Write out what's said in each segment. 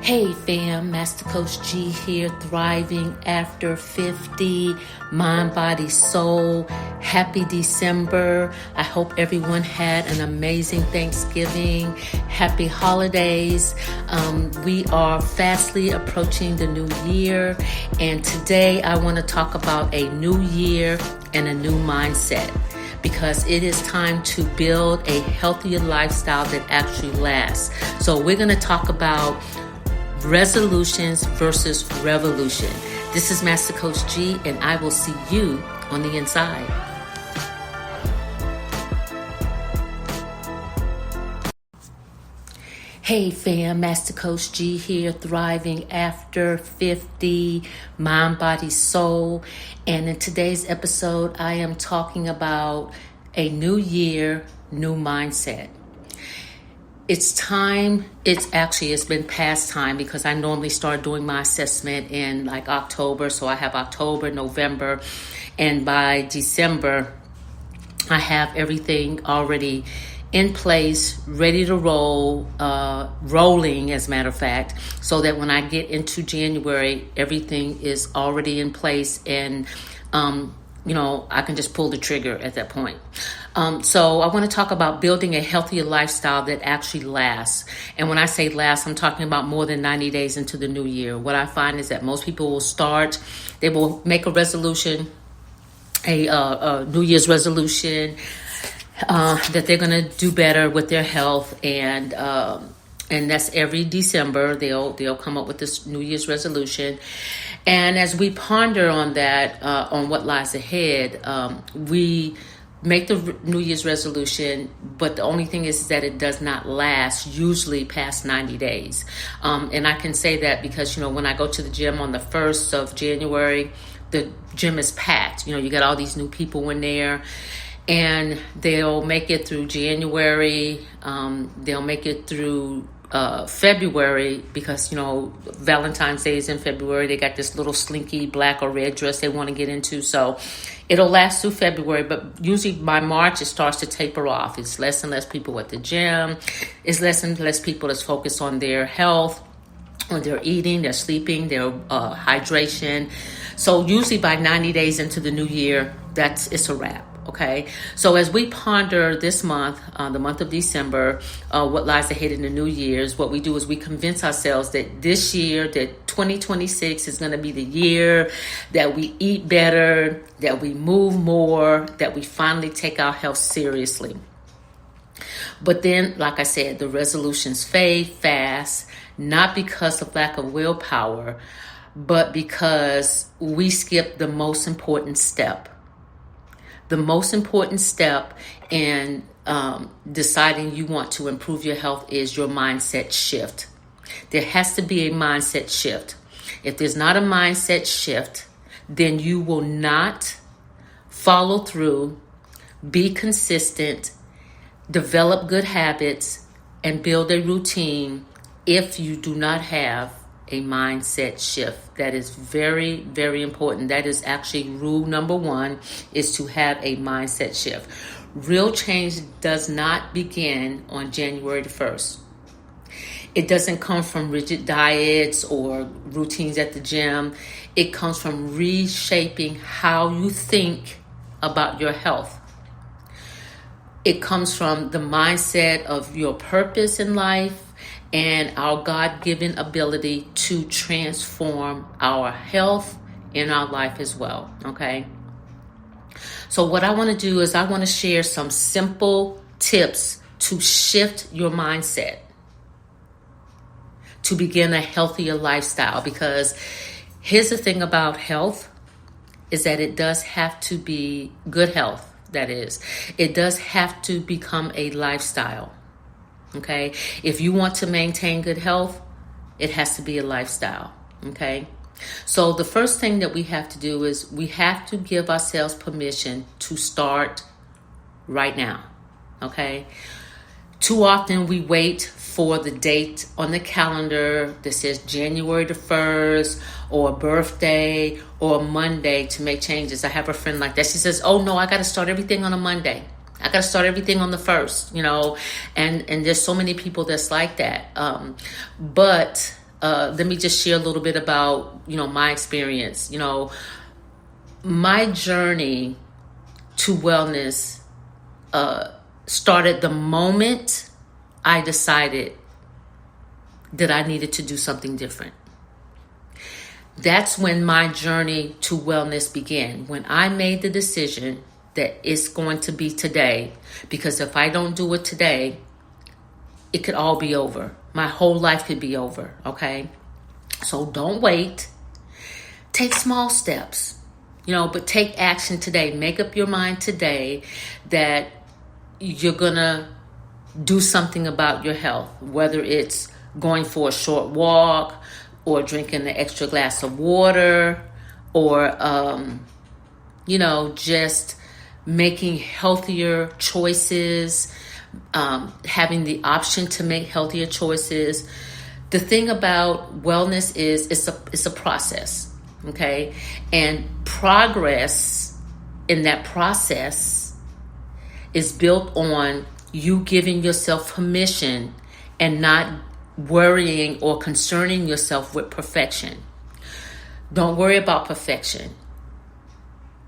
Hey fam, Master Coach G here, thriving after 50, mind, body, soul. Happy December. I hope everyone had an amazing Thanksgiving. Happy holidays. We are fastly approaching the new year, and today I want to talk about a new year and a new mindset, because it is time to build a healthier lifestyle that actually lasts. So we're going to talk about resolutions versus revolution. This is Master Coach G, and I will see you on the inside. Hey fam, Master Coach G here, thriving after 50, mind, body, soul. And in today's episode, I am talking about a new year, new mindset. It's time. It's been past time, because I normally start doing my assessment in like October. So I have October, November, and by December, I have everything already in place, ready to roll, rolling as a matter of fact, so that when I get into January, everything is already in place, and I can just pull the trigger at that point. So I want to talk about building a healthier lifestyle that actually lasts. And when I say last, I'm talking about more than 90 days into the new year. What I find is that most people they will make a resolution, a New Year's resolution, that they're going to do better with their health, and that's every December they'll come up with this New Year's resolution. And as we ponder on that, on what lies ahead, we make the New Year's resolution, but the only thing is that it does not last usually past 90 days. And I can say that because, when I go to the gym on the 1st of January, the gym is packed. You got all these new people in there, and they'll make it through January. They'll make it through February, because Valentine's Day is in February. They got this little slinky black or red dress they want to get into, so it'll last through February. But usually by March it starts to taper off. It's less and less people at the gym. It's less and less people that's focused on their health, on their eating, their sleeping, their hydration. So usually by 90 days into the new year, it's a wrap. Okay, so as we ponder this month, the month of December, what lies ahead in the new year's, what we do is we convince ourselves that this year, that 2026 is going to be the year that we eat better, that we move more, that we finally take our health seriously. But then, like I said, the resolutions fade fast, not because of lack of willpower, but because we skip the most important step. The most important step in deciding you want to improve your health is your mindset shift. There has to be a mindset shift. If there's not a mindset shift, then you will not follow through, be consistent, develop good habits, and build a routine if you do not have a mindset shift. That is very, very important. That is actually rule number 1, is to have a mindset shift. Real change does not begin on January the 1st. It doesn't come from rigid diets or routines at the gym. It comes from reshaping how you think about your health. It comes from the mindset of your purpose in life and our God-given ability to transform our health in our life as well, okay? So what I want to do is I want to share some simple tips to shift your mindset, to begin a healthier lifestyle, because here's the thing about health, is that it does have to be good health, that is. It does have to become a lifestyle. Okay, if you want to maintain good health, it has to be a lifestyle. Okay, so the first thing that we have to do is we have to give ourselves permission to start right now. Okay, too often we wait for the date on the calendar that says January the 1st, or a birthday, or a Monday to make changes. I have a friend like that. She says, "Oh no, I got to start everything on a Monday. I got to start everything on the 1st, and there's so many people that's like that. But let me just share a little bit about, my experience. My journey to wellness started the moment I decided that I needed to do something different. That's when my journey to wellness began. When I made the decision that it's going to be today, because if I don't do it today, it could all be over. My whole life could be over, okay? So don't wait. Take small steps, but take action today. Make up your mind today that you're going to do something about your health, whether it's going for a short walk or drinking an extra glass of water or, just making healthier choices, having the option to make healthier choices. The thing about wellness is it's a process, okay? And progress in that process is built on you giving yourself permission and not worrying or concerning yourself with perfection. Don't worry about perfection.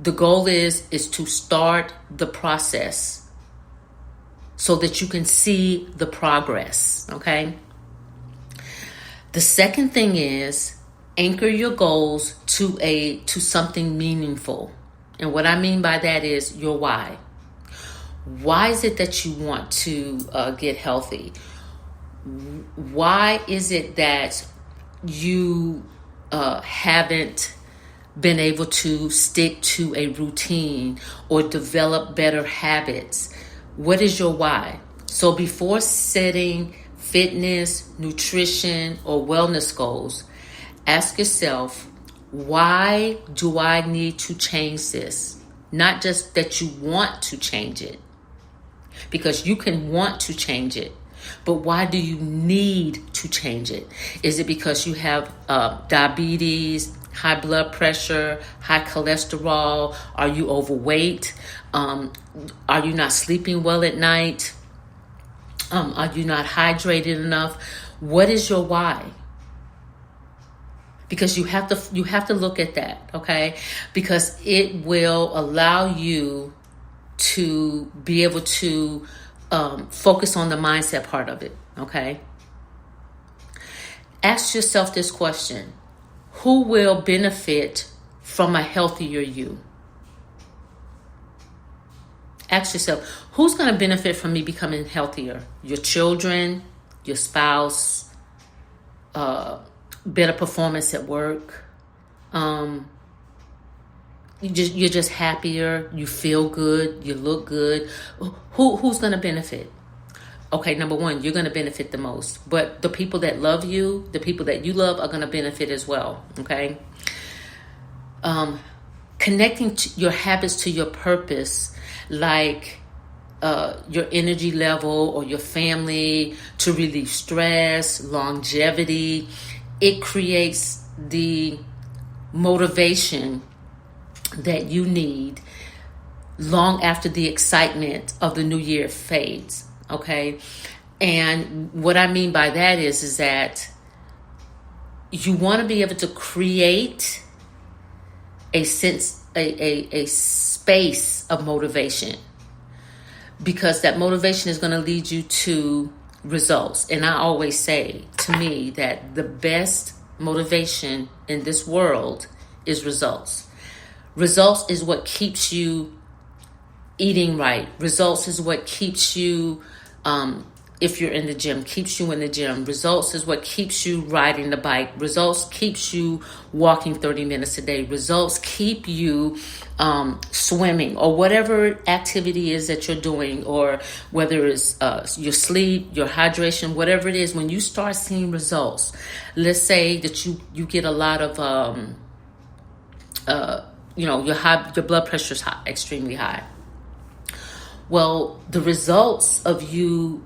The goal is to start the process so that you can see the progress, okay? The second thing is anchor your goals to something meaningful. And what I mean by that is your why. Why is it that you want to get healthy? Why is it that you haven't been able to stick to a routine or develop better habits? What is your why? So before setting fitness, nutrition, or wellness goals, ask yourself, why do I need to change this? Not just that you want to change it, because you can want to change it. But why do you need to change it? Is it because you have diabetes, high blood pressure, high cholesterol? Are you overweight? Are you not sleeping well at night? Are you not hydrated enough? What is your why? Because you have to look at that, okay? Because it will allow you to be able to focus on the mindset part of it, okay? Ask yourself this question: who will benefit from a healthier you? Ask yourself, who's going to benefit from me becoming healthier? Your children, your spouse, better performance at work. You're just happier. You feel good. You look good. Who's going to benefit? Okay, number one, you're going to benefit the most. But the people that love you, the people that you love, are going to benefit as well. Okay. Connecting your habits to your purpose, like your energy level or your family, to relieve stress, longevity. It creates the motivation that you need long after the excitement of the new year fades, okay? And what I mean by that is that you want to be able to create a sense, a space of motivation, because that motivation is going to lead you to results. And I always say, to me, that the best motivation in this world is results. Results is what keeps you eating right. Results is what keeps you, if you're in the gym, keeps you in the gym. Results is what keeps you riding the bike. Results keeps you walking 30 minutes a day. Results keep you swimming, or whatever activity is that you're doing, or whether it's your sleep, your hydration, whatever it is. When you start seeing results, let's say that you get a lot of your blood pressure is high, extremely high. Well, the results of you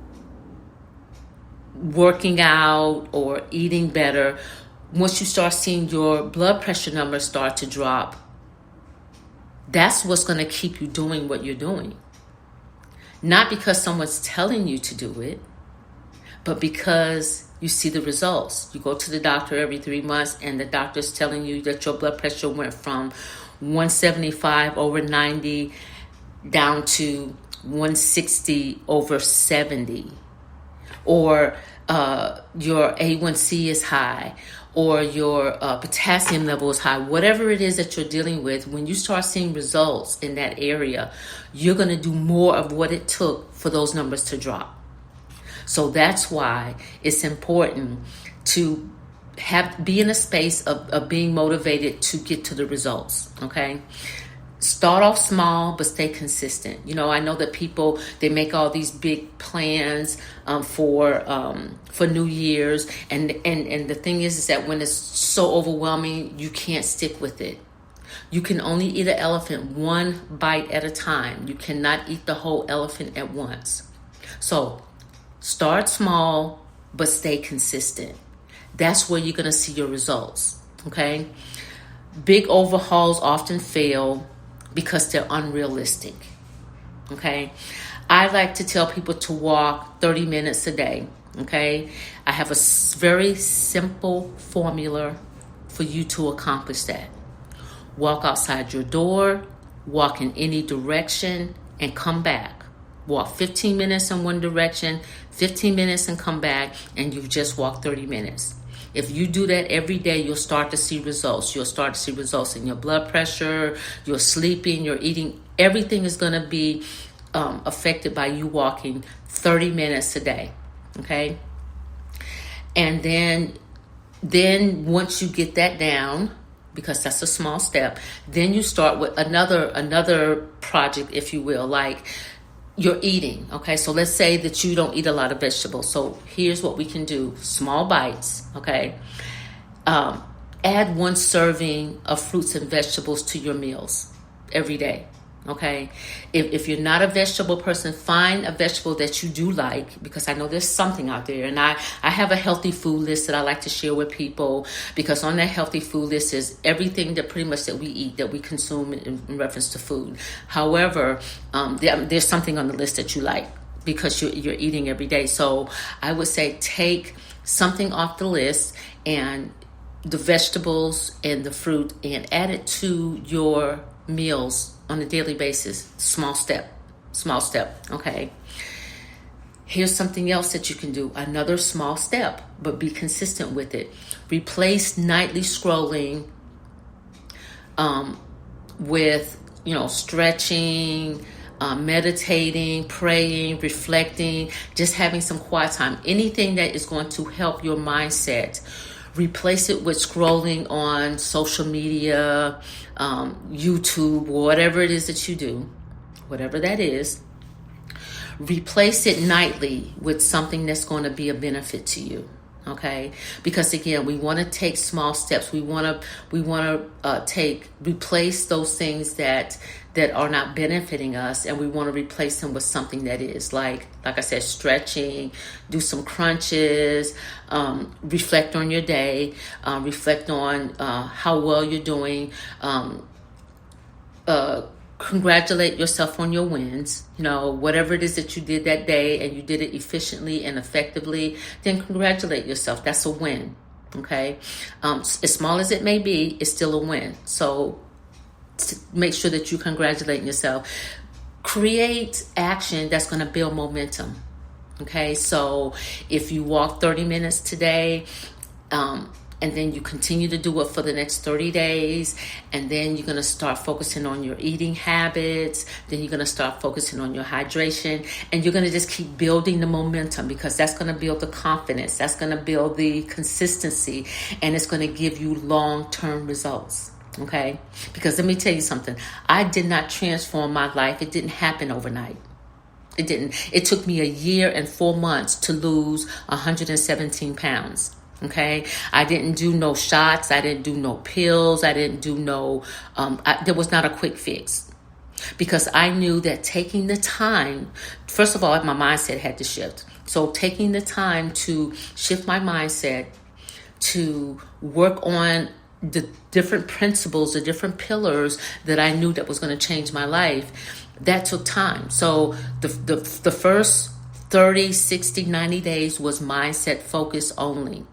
working out or eating better, once you start seeing your blood pressure numbers start to drop, that's what's going to keep you doing what you're doing. Not because someone's telling you to do it, but because you see the results. You go to the doctor every 3 months and the doctor's telling you that your blood pressure went from 175 over 90 down to 160 over 70. Or your A1C is high, or your potassium level is high. Whatever it is that you're dealing with, when you start seeing results in that area, you're going to do more of what it took for those numbers to drop. So that's why it's important to be in a space of being motivated to get to the results, okay? Start off small, but stay consistent. I know that people, they make all these big plans for New Year's, and the thing is that when it's so overwhelming, you can't stick with it. You can only eat an elephant one bite at a time. You cannot eat the whole elephant at once. So start small, but stay consistent. That's where you're going to see your results, okay? Big overhauls often fail because they're unrealistic, okay? I like to tell people to walk 30 minutes a day, okay? I have a very simple formula for you to accomplish that. Walk outside your door, walk in any direction, and come back. Walk 15 minutes in one direction, 15 minutes and come back, and you've just walked 30 minutes. If you do that every day, you'll start to see results. You'll start to see results in your blood pressure, your sleeping, your eating. Everything is going to be affected by you walking 30 minutes a day, okay? And then once you get that down, because that's a small step, then you start with another project, if you will, like you're eating, okay? So let's say that you don't eat a lot of vegetables. So here's what we can do. Small bites, okay? Add 1 serving of fruits and vegetables to your meals every day, okay? If you're not a vegetable person, find a vegetable that you do like, because I know there's something out there. And I have a healthy food list that I like to share with people, because on that healthy food list is everything that pretty much that we eat, that we consume in reference to food. However, there's something on the list that you like because you're eating every day. So I would say take something off the list, and the vegetables and the fruit, and add it to your meals on a daily basis. Small step, okay? Here's something else that you can do. Another small step, but be consistent with it. Replace nightly scrolling with, stretching, meditating, praying, reflecting, just having some quiet time. Anything that is going to help your mindset. Replace it with scrolling on social media, YouTube, whatever it is that you do, whatever that is. Replace it nightly with something that's going to be a benefit to you, okay? Because again, we want to take small steps. We want to replace those things that are not benefiting us, and we want to replace them with something that is, like I said, stretching, do some crunches, reflect on your day, reflect on how well you're doing, congratulate yourself on your wins. Whatever it is that you did that day and you did it efficiently and effectively, then congratulate yourself. That's a win, okay? As small as it may be, it's still a win. So make sure that you congratulate yourself. Create action that's going to build momentum, okay? So if you walk 30 minutes today, and then you continue to do it for the next 30 days, and then you're going to start focusing on your eating habits, then you're going to start focusing on your hydration, and you're going to just keep building the momentum, because that's going to build the confidence, that's going to build the consistency, and it's going to give you long-term results, okay? Because let me tell you something, I did not transform my life. It didn't happen overnight. It didn't. It took me 1 year and 4 months to lose 117 pounds. Okay, I didn't do no shots. I didn't do no pills. I didn't do no, there was not a quick fix, because I knew that taking the time, first of all, my mindset had to shift. So taking the time to shift my mindset, to work on the different principles, the different pillars that I knew that was going to change my life, that took time. So the first 30, 60, 90 days was mindset focus only.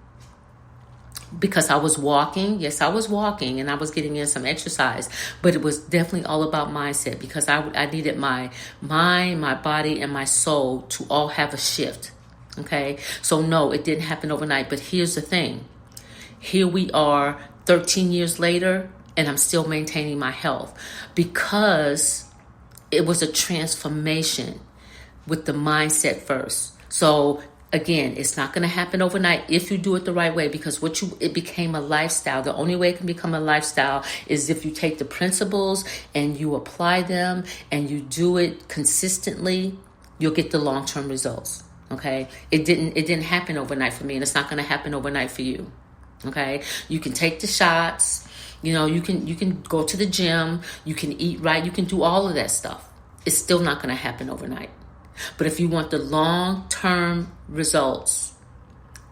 Because I was walking, yes, I was walking and I was getting in some exercise, but it was definitely all about mindset because I needed my mind, my body, and my soul to all have a shift. Okay, so no, it didn't happen overnight, but here's the thing. Here we are 13 years later, and I'm still maintaining my health because it was a transformation with the mindset first. So again, it's not going to happen overnight if you do it the right way because it became a lifestyle. The only way it can become a lifestyle is if you take the principles and you apply them and you do it consistently, you'll get the long-term results. Okay? It didn't happen overnight for me, and it's not going to happen overnight for you. Okay? You can take the shots, you can go to the gym, you can eat right, you can do all of that stuff. It's still not going to happen overnight. But if you want the long-term results,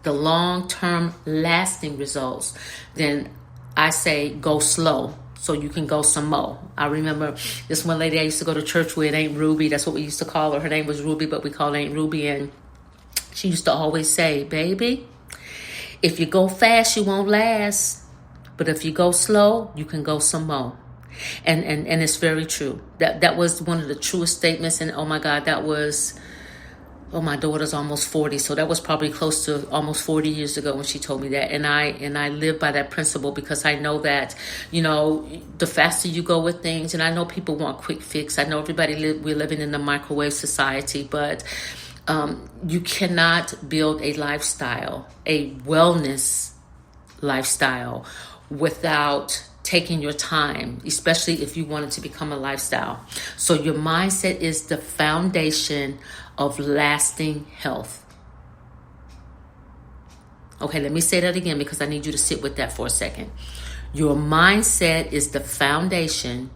the long-term lasting results, then I say go slow so you can go some more. I remember this one lady I used to go to church with, Aunt Ruby. That's what we used to call her. Her name was Ruby, but we called her Aunt Ruby. And she used to always say, baby, if you go fast, you won't last. But if you go slow, you can go some more. And it's very true. That was one of the truest statements. And oh my God, my daughter's almost 40. So that was probably close to almost 40 years ago when she told me that. And I live by that principle because I know that, the faster you go with things, and I know people want quick fix. I know we're living in a microwave society, but you cannot build a lifestyle, a wellness lifestyle without taking your time, especially if you want it to become a lifestyle. So your mindset is the foundation of lasting health. Okay, let me say that again because I need you to sit with that for a second. Your mindset is the foundation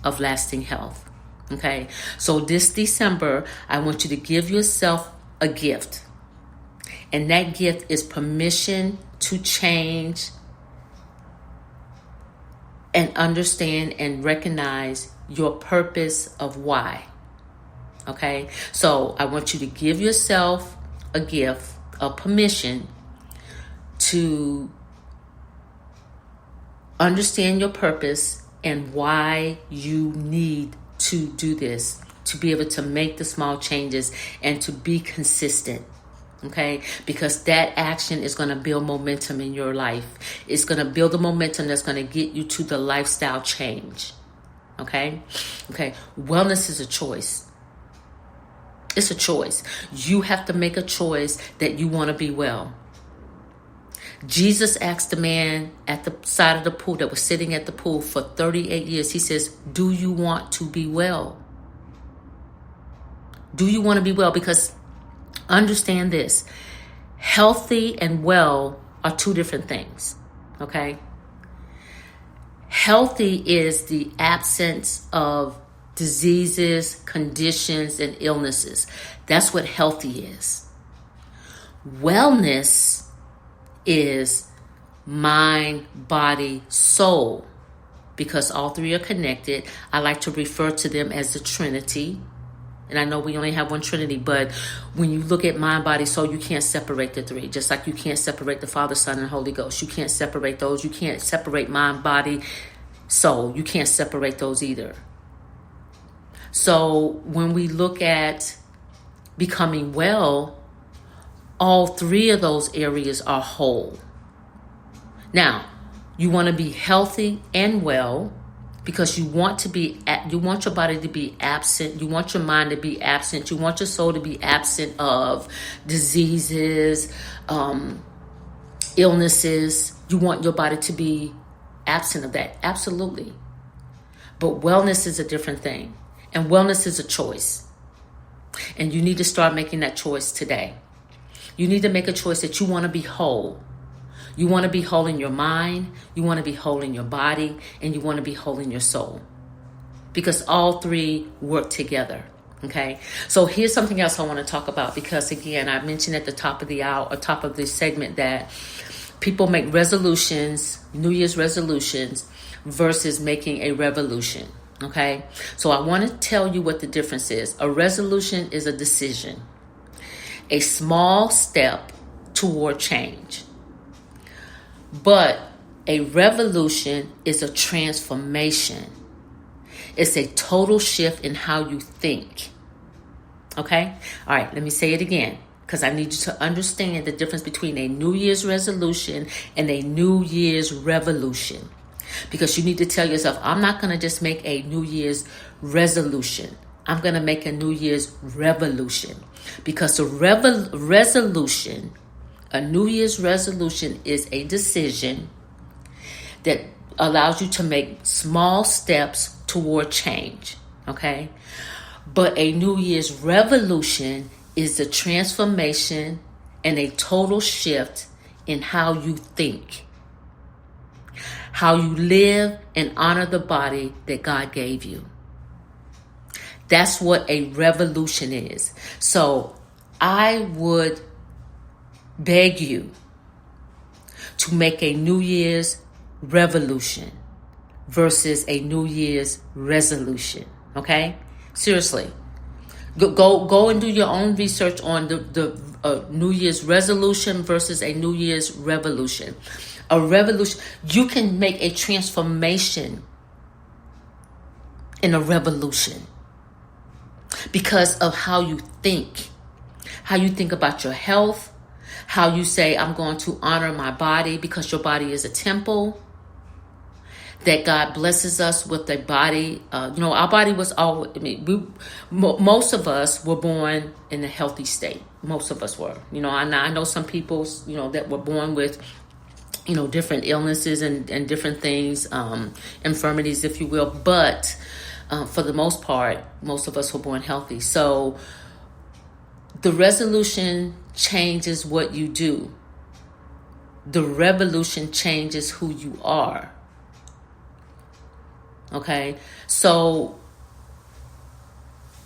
of lasting health. Okay, so this December, I want you to give yourself a gift. And that gift is permission to change and understand and recognize your purpose of why. Okay? So I want you to give yourself a gift of permission to understand your purpose and why you need to do this, to be able to make the small changes and to be consistent. Okay, because that action is going to build momentum in your life. It's going to build the momentum that's going to get you to the lifestyle change. Okay. Wellness is a choice. It's a choice. You have to make a choice that you want to be well. Jesus asked the man at the side of the pool that was sitting at the pool for 38 years. He says, do you want to be well? Do you want to be well? Because understand this, healthy and well are two different things, okay? Healthy is the absence of diseases, conditions, and illnesses. That's what healthy is. Wellness is mind, body, soul, because all three are connected. I like to refer to them as the Trinity. And I know we only have one Trinity, but when you look at mind, body, soul, you can't separate the three. Just like you can't separate the Father, Son, and Holy Ghost. You can't separate those. You can't separate mind, body, soul. You can't separate those either. So when we look at becoming well, all three of those areas are whole. Now, you want to be healthy and well, because you want your body to be absent, you want your mind to be absent, you want your soul to be absent of diseases, illnesses. You want your body to be absent of that, absolutely. But wellness is a different thing, and wellness is a choice. And you need to start making that choice today. You need to make a choice that you want to be whole. You want to be whole in your mind, you want to be whole in your body, and you want to be whole in your soul. Because all three work together. Okay? So here's something else I want to talk about, because again, I mentioned at the top of the hour, or top of this segment, that people make resolutions, New Year's resolutions, versus making a revolution. Okay? So I want to tell you what the difference is. A resolution is a decision. a small step toward change. But a revolution is a transformation. It's a total shift in how you think. Okay? All right, let me say it again, because I need you to understand the difference between a New Year's resolution and a New Year's revolution. Because you need to tell yourself, I'm not going to just make a New Year's resolution. I'm going to make a New Year's revolution. Because a New Year's resolution is a decision that allows you to make small steps toward change. Okay? But a New Year's revolution is a transformation and a total shift in how you think, how you live and honor the body that God gave you. That's what a revolution is. So I would beg you to make a New Year's revolution versus a New Year's resolution. Okay? Seriously. Go and do your own research on the New Year's resolution versus a New Year's revolution. A revolution, you can make a transformation in a revolution because of how you think about your health, how you say, I'm going to honor my body, because your body is a temple, that God blesses us with a body. Our body was always, most of us were born in a healthy state. Most of us were. I know some people, that were born with, different illnesses and different things, infirmities, if you will. But for the most part, most of us were born healthy. So the resolution changes what you do. The revolution changes who you are. Okay? So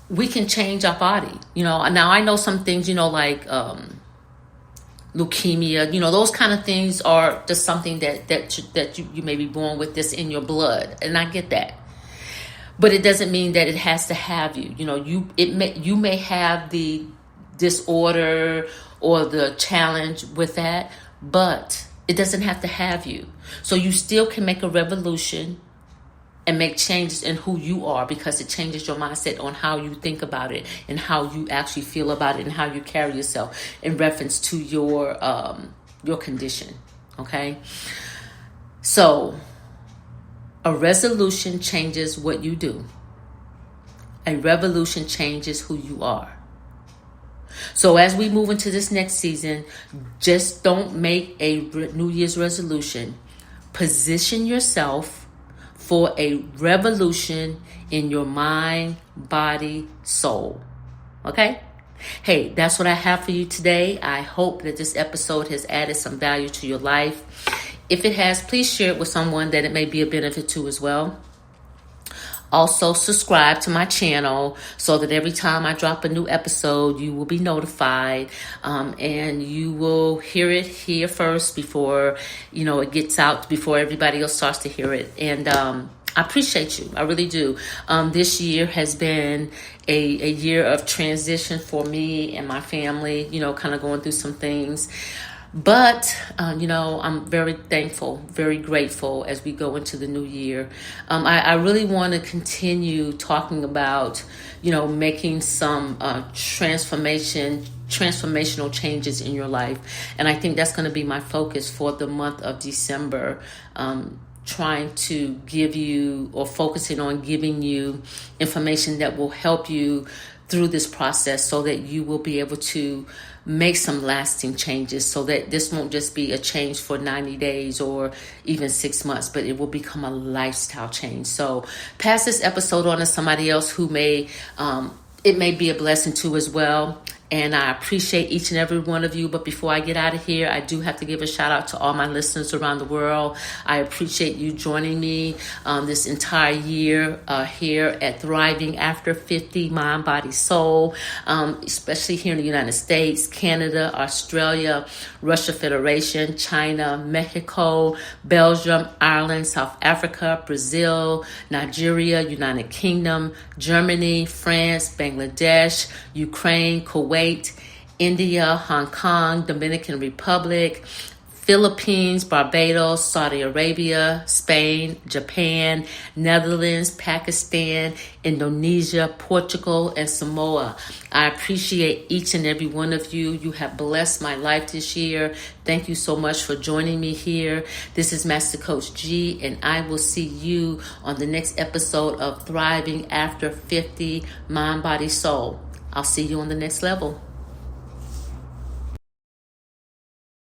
we can change our body. Now I know some things, like leukemia, those kind of things are just something that you may be born with this in your blood. And I get that. But it doesn't mean that it has to have you. You may have the disorder or the challenge with that, but it doesn't have to have you. So you still can make a revolution and make changes in who you are, because it changes your mindset on how you think about it and how you actually feel about it and how you carry yourself in reference to your condition. Okay? So a resolution changes what you do. A revolution changes who you are. So as we move into this next season, just don't make a New Year's resolution. Position yourself for a revolution in your mind, body, soul. Okay? Hey, that's what I have for you today. I hope that this episode has added some value to your life. If it has, please share it with someone that it may be a benefit to as well. Also, subscribe to my channel so that every time I drop a new episode, you will be notified, and you will hear it here first before, it gets out, before everybody else starts to hear it. And I appreciate you. I really do. This year has been a year of transition for me and my family, kind of going through some things. But, I'm very thankful, very grateful as we go into the new year. I really want to continue talking about, making some transformational changes in your life. And I think that's going to be my focus for the month of December, trying to give you, or focusing on giving you information that will help you through this process so that you will be able to make some lasting changes, so that this won't just be a change for 90 days or even 6 months, but it will become a lifestyle change. So pass this episode on to somebody else who it may be a blessing to as well. And I appreciate each and every one of you. But before I get out of here, I do have to give a shout out to all my listeners around the world. I appreciate you joining me this entire year here at Thriving After 50, Mind, Body, Soul, especially here in the United States, Canada, Australia, Russia Federation, China, Mexico, Belgium, Ireland, South Africa, Brazil, Nigeria, United Kingdom, Germany, France, Bangladesh, Ukraine, Kuwait, India, Hong Kong, Dominican Republic, Philippines, Barbados, Saudi Arabia, Spain, Japan, Netherlands, Pakistan, Indonesia, Portugal, and Samoa. I appreciate each and every one of you. You have blessed my life this year. Thank you so much for joining me here. This is Master Coach G, and I will see you on the next episode of Thriving After 50 Mind, Body, Soul. I'll see you on the next level.